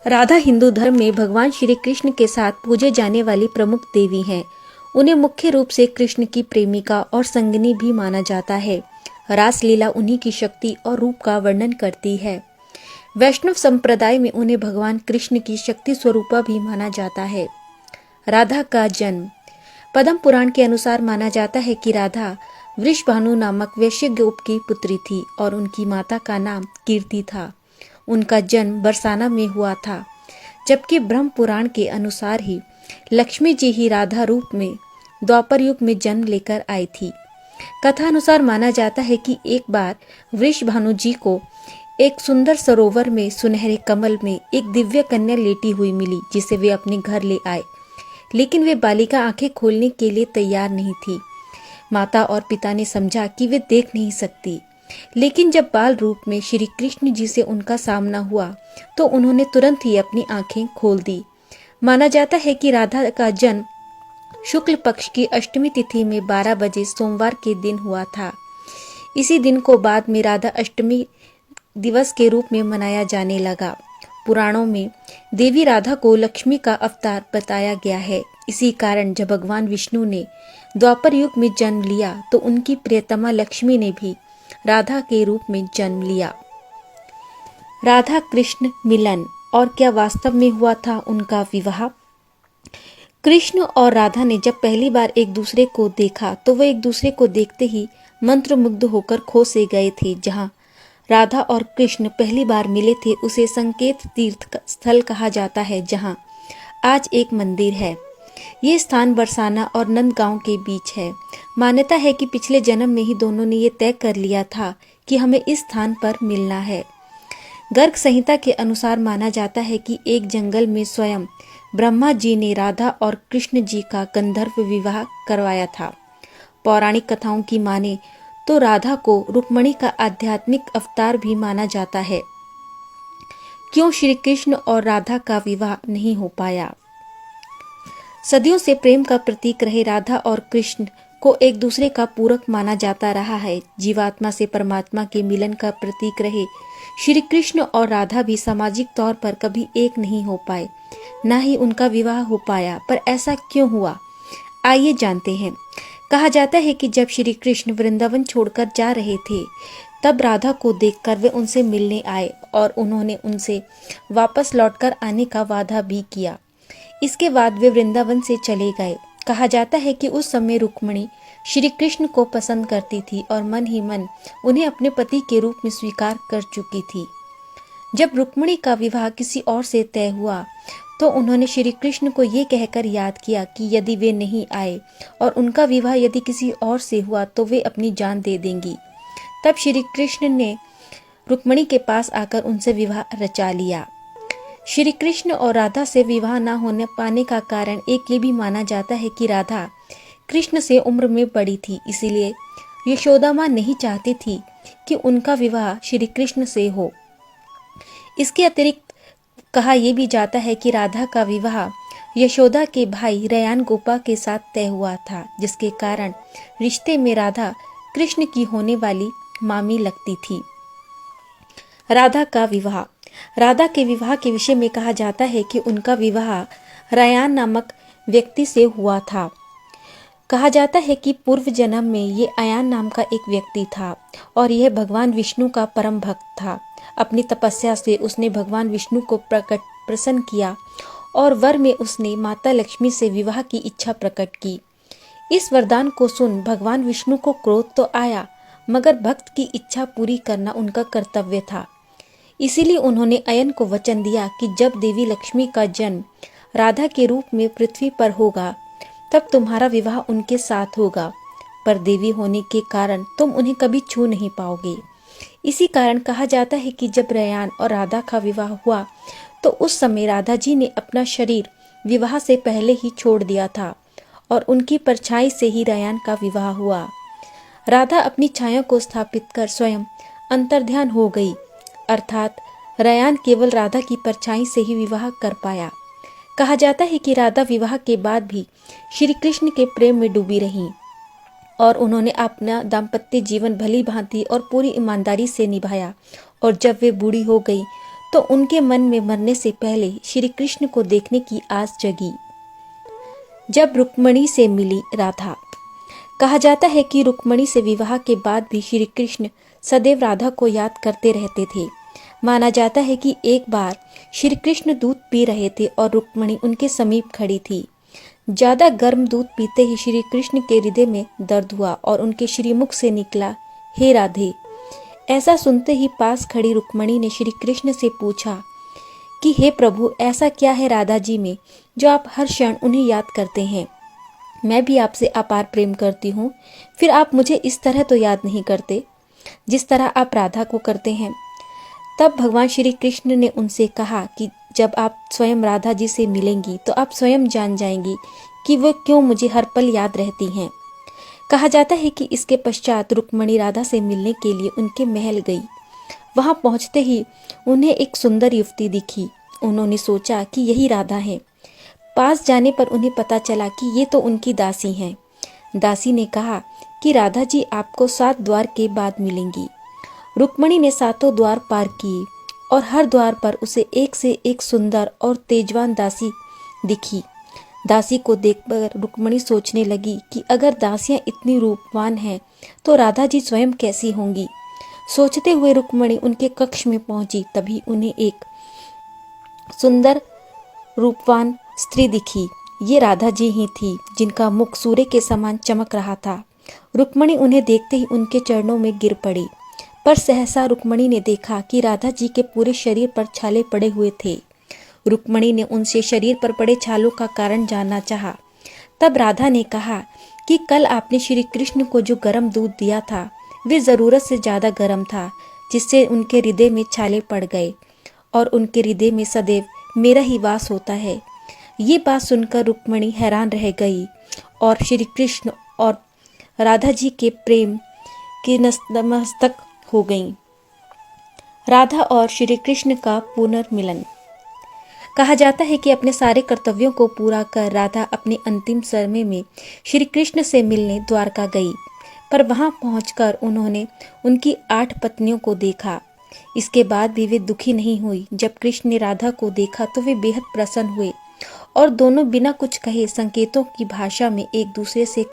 राधा हिंदू धर्म में भगवान श्री कृष्ण के साथ पूजे जाने वाली प्रमुख देवी हैं। उन्हें मुख्य रूप से कृष्ण की प्रेमिका और संगिनी भी माना जाता है। रासलीला उन्हीं की शक्ति और रूप का वर्णन करती है। वैष्णव संप्रदाय में उन्हें भगवान कृष्ण की शक्ति स्वरूपा भी माना जाता है। राधा का जन्म पद्म पुराण के अनुसार माना जाता है कि राधा वृषभानु नामक वैश्य गोप की पुत्री थी और उनकी माता का नाम कीर्ति था। उनका जन्म बरसाना में हुआ था, जबकि ब्रह्म पुराण के अनुसार ही लक्ष्मी जी ही राधा रूप में द्वापर युग में जन्म लेकर आई थी। कथा अनुसार माना जाता है कि एक बार वृषभानु जी को एक सुंदर सरोवर में सुनहरे कमल में एक दिव्य कन्या लेटी हुई मिली, जिसे वे अपने घर ले आए। लेकिन वे बालिका आंखें खोलने के लिए तैयार नहीं थी। माता और पिता ने समझा कि वे देख नहीं सकती, लेकिन जब बाल रूप में श्री कृष्ण जी से उनका सामना हुआ तो उन्होंने तुरंत ही अपनी आंखें खोल दी। माना जाता है कि राधा का जन्म शुक्ल पक्ष की अष्टमी तिथि में 12 बजे सोमवार के दिन हुआ था। इसी दिन को बाद में राधा अष्टमी दिवस के रूप में मनाया जाने लगा। पुराणों में देवी राधा को लक्ष्मी का अवतार बताया गया है। इसी कारण जब भगवान विष्णु ने द्वापर युग में जन्म लिया तो उनकी प्रियतमा लक्ष्मी ने भी राधा के रूप में जन्म लिया। राधा कृष्ण मिलन, और क्या वास्तव में हुआ था उनका विवाह? कृष्ण और राधा ने जब पहली बार एक दूसरे को देखा तो वे एक दूसरे को देखते ही मंत्रमुग्ध होकर खो से गए थे। जहां राधा और कृष्ण पहली बार मिले थे उसे संकेत तीर्थ स्थल कहा जाता है, जहां आज एक मंदिर है। ये स्थान बरसाना और नंदगांव के बीच है। मान्यता है कि पिछले जन्म में ही दोनों ने ये तय कर लिया था कि हमें इस स्थान पर मिलना है। गर्ग संहिता के अनुसार माना जाता है कि एक जंगल में स्वयं ब्रह्मा जी ने राधा और कृष्ण जी का गंधर्व विवाह करवाया था। पौराणिक कथाओं की माने तो राधा को रुक्मणी का आध्यात्मिक अवतार भी माना जाता है। क्यों श्री कृष्ण और राधा का विवाह नहीं हो पाया? सदियों से प्रेम का प्रतीक रहे राधा और कृष्ण को एक दूसरे का पूरक माना जाता रहा है। जीवात्मा से परमात्मा के मिलन का प्रतीक रहे श्री कृष्ण और राधा भी सामाजिक तौर पर कभी एक नहीं हो पाए, ना ही उनका विवाह हो पाया। पर ऐसा क्यों हुआ, आइए जानते हैं। कहा जाता है कि जब श्री कृष्ण वृंदावन छोड़कर जा रहे थे तब राधा को देखकर वे उनसे मिलने आए और उन्होंने उनसे वापस लौटकर आने का वादा भी किया। इसके बाद वे वृंदावन से चले गए। कहा जाता है कि उस समय रुक्मणी श्री कृष्ण को पसंद करती थी और मन ही मन उन्हें अपने पति के रूप में स्वीकार कर चुकी थी। जब रुक्मणी का विवाह किसी और से तय हुआ तो उन्होंने श्री कृष्ण को ये कहकर याद किया कि यदि वे नहीं आए और उनका विवाह यदि किसी और से हुआ तो वे अपनी जान दे देंगी। तब श्री कृष्ण ने रुक्मणी के पास आकर उनसे विवाह रचा लिया। श्री कृष्ण और राधा से विवाह न होने पाने का कारण एक ये भी माना जाता है कि राधा कृष्ण से उम्र में बड़ी थी, इसीलिए यशोदा माँ नहीं चाहती थी कि उनका विवाह श्री कृष्ण से हो। इसके अतिरिक्त कहा यह भी जाता है कि राधा का विवाह यशोदा के भाई रयान गोपा के साथ तय हुआ था, जिसके कारण रिश्ते में राधा कृष्ण की होने वाली मामी लगती थी। राधा का विवाह। राधा के विवाह के विषय में कहा जाता है कि उनका विवाह रयान नामक व्यक्ति से हुआ था। कहा जाता है कि पूर्व जन्म में ये अयान नाम का एक व्यक्ति था और यह भगवान विष्णु का परम भक्त था। अपनी तपस्या से उसने भगवान विष्णु को प्रसन्न किया और वर में उसने माता लक्ष्मी से विवाह की इच्छा प्रकट की। इस वरदान को सुन भगवान विष्णु को क्रोध तो आया, मगर भक्त की इच्छा पूरी करना उनका कर्तव्य था। इसीलिए उन्होंने अयन को वचन दिया कि जब देवी लक्ष्मी का जन्म राधा के रूप में पृथ्वी पर होगा तब तुम्हारा विवाह उनके साथ होगा, पर देवी होने के कारण तुम उन्हें कभी छू नहीं पाओगे। इसी कारण कहा जाता है कि जब रयान और राधा का विवाह हुआ तो उस समय राधा जी ने अपना शरीर विवाह से पहले ही छोड़ दिया था और उनकी परछाई से ही रयान का विवाह हुआ। राधा अपनी छाया को स्थापित कर स्वयं अंतर्ध्यान हो गई, अर्थात रयान केवल राधा की परछाई से ही विवाह कर पाया। कहा जाता है कि राधा विवाह के बाद भी श्री कृष्ण के प्रेम में डूबी रहीं और उन्होंने अपना दाम्पत्य जीवन भली भांति और पूरी ईमानदारी से निभाया। और जब वे बूढ़ी हो गई तो उनके मन में मरने से पहले श्री कृष्ण को देखने की आस जगी। जब रुक्मिणी से मिली राधा। कहा जाता है कि रुक्मिणी से विवाह के बाद भी श्री कृष्ण सदैव राधा को याद करते रहते थे। माना जाता है कि एक बार श्री कृष्ण दूध पी रहे थे और रुक्मिणी उनके समीप खड़ी थी। ज्यादा गर्म दूध पीते ही श्री कृष्ण के हृदय में दर्द हुआ और उनके श्रीमुख से निकला, हे राधे। ऐसा सुनते ही पास खड़ी रुक्मिणी ने श्री कृष्ण से पूछा कि हे प्रभु, ऐसा क्या है राधा जी में जो आप हर क्षण उन्हें याद करते हैं? मैं भी आपसे अपार प्रेम करती हूँ, फिर आप मुझे इस तरह तो याद नहीं करते जिस तरह आप राधा को करते हैं। तब भगवान श्री कृष्ण ने उनसे कहा कि जब आप स्वयं राधा जी से मिलेंगी तो आप स्वयं जान जाएंगी कि वो क्यों मुझे हर पल याद रहती हैं। कहा जाता है कि इसके पश्चात रुक्मिणी राधा से मिलने के लिए उनके महल गई। वहां पहुंचते ही उन्हें एक सुंदर युवती दिखी। उन्होंने सोचा कि यही राधा है। पास जाने पर उन्हें पता चला कि ये तो उनकी दासी हैं। दासी ने कहा कि राधा जी आपको 7 द्वार के बाद मिलेंगी। रुक्मिणी ने 7 द्वार पार किए और हर द्वार पर उसे एक से एक सुंदर और तेजवान दासी दिखी। दासी को देखकर रुक्मिणी सोचने लगी कि अगर दासियां इतनी रूपवान हैं तो राधा जी स्वयं कैसी होंगी। सोचते हुए रुक्मिणी उनके कक्ष में पहुंची। तभी उन्हें एक सुंदर रूपवान स्त्री दिखी। ये राधा जी ही थी जिनका मुख सूर्य के समान चमक रहा था। रुक्मिणी उन्हें देखते ही उनके चरणों में गिर पड़ी, पर सहसा रुक्मिणी ने देखा कि राधा जी के पूरे शरीर पर छाले पड़े हुए थे। रुक्मिणी ने उनसे शरीर पर पड़े छालों का कारण जानना चाहा। तब राधा ने कहा कि कल आपने श्री कृष्ण को जो गर्म दूध दिया था वे जरूरत से ज्यादा गर्म था, जिससे उनके हृदय में छाले पड़ गए और उनके हृदय में सदैव मेरा ही वास होता है। ये बात सुनकर रुक्मिणी हैरान रह गई और श्री कृष्ण और राधा जी के प्रेम की नतमस्तक हो गईं। राधा और श्री कृष्ण का पुनर्मिलन। कहा जाता है कि अपने सारे कर्तव्यों को पूरा कर राधा अपने अंतिम समय में श्री कृष्ण से मिलने द्वारका गई, पर वहां पहुंचकर उन्होंने उनकी 8 पत्नियों को देखा। इसके बाद भी वे दुखी नहीं हुई। जब कृष्ण ने राधा को देखा तो वे बेहद प्रसन्न हुए और दोनों बिना कुछ कहे संकेतों की भाषा में एक दूसरे से